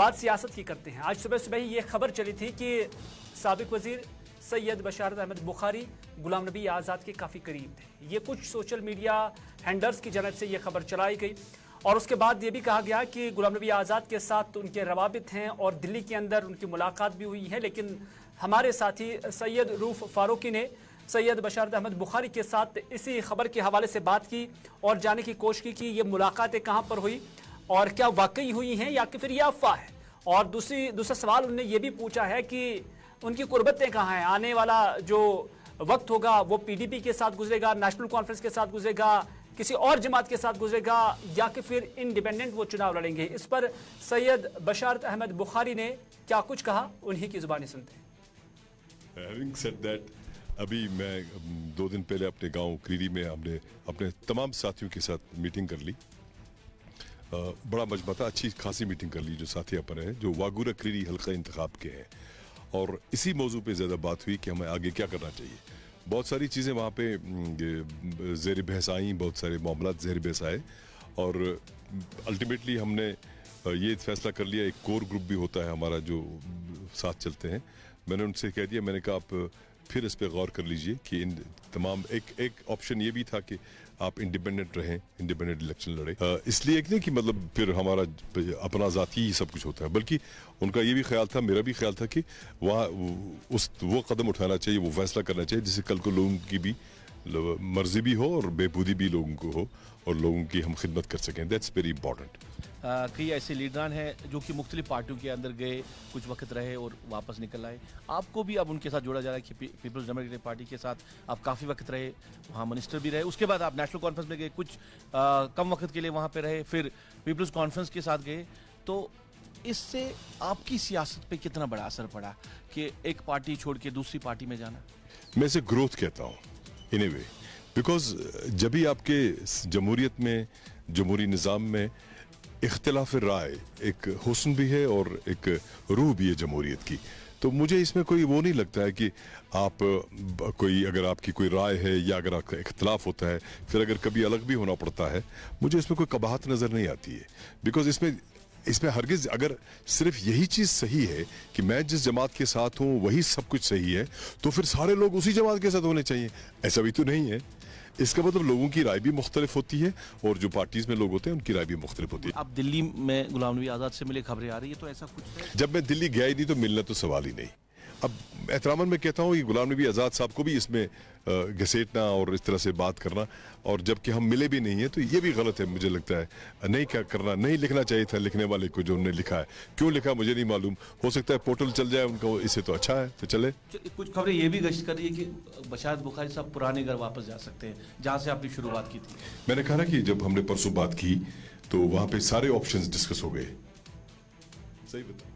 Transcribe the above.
बात सियासत की करते हैं। आज सुबह सुबह ही ये खबर चली थी कि साबिक वजीर सैयद बशारत अहमद बुखारी गुलाम नबी आज़ाद के काफ़ी करीब थे। ये कुछ सोशल मीडिया हैंडलर्स की जानब से ये खबर चलाई गई और उसके बाद ये भी कहा गया कि गुलाम नबी आज़ाद के साथ उनके रवाबित हैं और दिल्ली के अंदर उनकी मुलाकात भी हुई है। लेकिन हमारे साथी सैयद रूफ फारूकी ने सैयद बशारत अहमद बुखारी के साथ इसी खबर के हवाले से बात की और जानने की कोशिश की कि ये मुलाकातें कहाँ पर हुई और क्या वाकई हुई हैं या कि फिर ये अफवाह है। और दूसरा सवाल उन्होंने ये भी पूछा है कि उनकी कुर्बतें कहाँ हैं, आने वाला जो वक्त होगा वो पीडीपी के साथ गुजरेगा, नेशनल कॉन्फ्रेंस के साथ गुजरेगा, किसी और जमात के साथ गुजरेगा या कि फिर इंडिपेंडेंट वो चुनाव लड़ेंगे। इस पर सैयद बशारत अहमद बुखारी ने क्या कुछ कहा, उन्हीं की जुबानी सुनते हैं। Having said that, अभी मैं 2 दिन पहले अपने गांव क्रीरी में हमने अपने तमाम साथियों के साथ मीटिंग कर ली। बड़ा मजमा था, अच्छी खासी मीटिंग कर ली जो साथी अपन हैं जो वागूरा क्रीरी हल्का इंतखाब के हैं और इसी मौजू पे ज़्यादा बात हुई कि हमें आगे क्या करना चाहिए। बहुत सारी चीज़ें वहाँ पे ज़ेर बहस आई, बहुत सारे मामलात ज़ेर बहस आए और अल्टीमेटली हमने ये फैसला कर लिया, एक कोर ग्रुप भी होता है हमारा जो साथ चलते हैं। मैंने उनसे कह दिया, मैंने कहा आप फिर इस पे गौर कर लीजिए कि इन तमाम एक ऑप्शन ये भी था कि आप इंडिपेंडेंट रहें, इंडिपेंडेंट इलेक्शन लड़े। इसलिए एक नहीं कि मतलब फिर हमारा अपना ज़ाती ही सब कुछ होता है, बल्कि उनका ये भी ख्याल था, मेरा भी ख्याल था कि वहाँ वो कदम उठाना चाहिए, वो फैसला करना चाहिए जिससे कल को लोगों की भी मर्जी भी हो और बेबूदी भी लोगों को हो और लोगों की हम खिदमत कर सकें। That's very important. कई ऐसे लीडरान हैं जो कि मुख्तलिफ पार्टियों के अंदर गए, कुछ वक्त रहे और वापस निकल आए। आपको भी अब उनके साथ जोड़ा जा रहा है कि पीपल्स डेमोक्रेटिक पार्टी के साथ आप काफ़ी वक्त रहे, वहाँ मिनिस्टर भी रहे, उसके बाद आप नेशनल कॉन्फ्रेंस में गए, कुछ कम वक्त के लिए वहाँ पे रहे, फिर पीपल्स कॉन्फ्रेंस के साथ गए। तो इससे आपकी सियासत पे कितना बड़ा असर पड़ा कि एक पार्टी छोड़ के दूसरी पार्टी में जाना? मैं इसे ग्रोथ कहता हूँ इन ए वे, बिकॉज जब भी आपके जमहूरियत में, जमहूरी निज़ाम में इख्तिलाफ राय एक हुस्न भी है और एक रूह भी है जमहूरियत की, तो मुझे इसमें कोई वो नहीं लगता है कि आप कोई अगर आपकी कोई राय है या अगर आपका इख्तिलाफ होता है फिर अगर कभी अलग भी होना पड़ता है, मुझे इसमें कोई कबाहत नज़र नहीं आती है। बिकॉज इसमें हरगिज अगर सिर्फ यही चीज़ सही है कि मैं जिस जमात के साथ हूँ वही सब कुछ सही है तो फिर सारे लोग उसी जमात के साथ होने चाहिए, ऐसा भी तो नहीं है। इसका मतलब लोगों की राय भी मुख्तलिफ होती है और जो पार्टीज में लोग होते हैं उनकी राय भी मुख्तलिफ होती है। आप दिल्ली में गुलाम नबी आज़ाद से मिले, खबरें आ रही है, तो ऐसा कुछ है? जब मैं दिल्ली गया ही नहीं तो मिलना तो सवाल ही नहीं। अब एहतरामन में कहता हूँ कि गुलाम नबी आज़ाद साहब को भी इसमें घसीटना और इस तरह से बात करना, और जबकि हम मिले भी नहीं है तो ये भी गलत है मुझे लगता है। नहीं क्या करना, नहीं लिखना चाहिए था लिखने वाले को जो उन्होंने लिखा है। क्यों लिखा मुझे नहीं मालूम, हो सकता है पोर्टल चल जाए उनका, इससे तो अच्छा है तो चले। कुछ खबरें ये भी गश्त कर रही है कि बशारत बुखारी साहब पुराने घर वापस जा सकते हैं जहाँ से आपने शुरुआत की थी। मैंने कहा ना कि जब हमने परसों बात की तो वहाँ पे सारे ऑप्शंस डिस्कस हो गए। सही बता।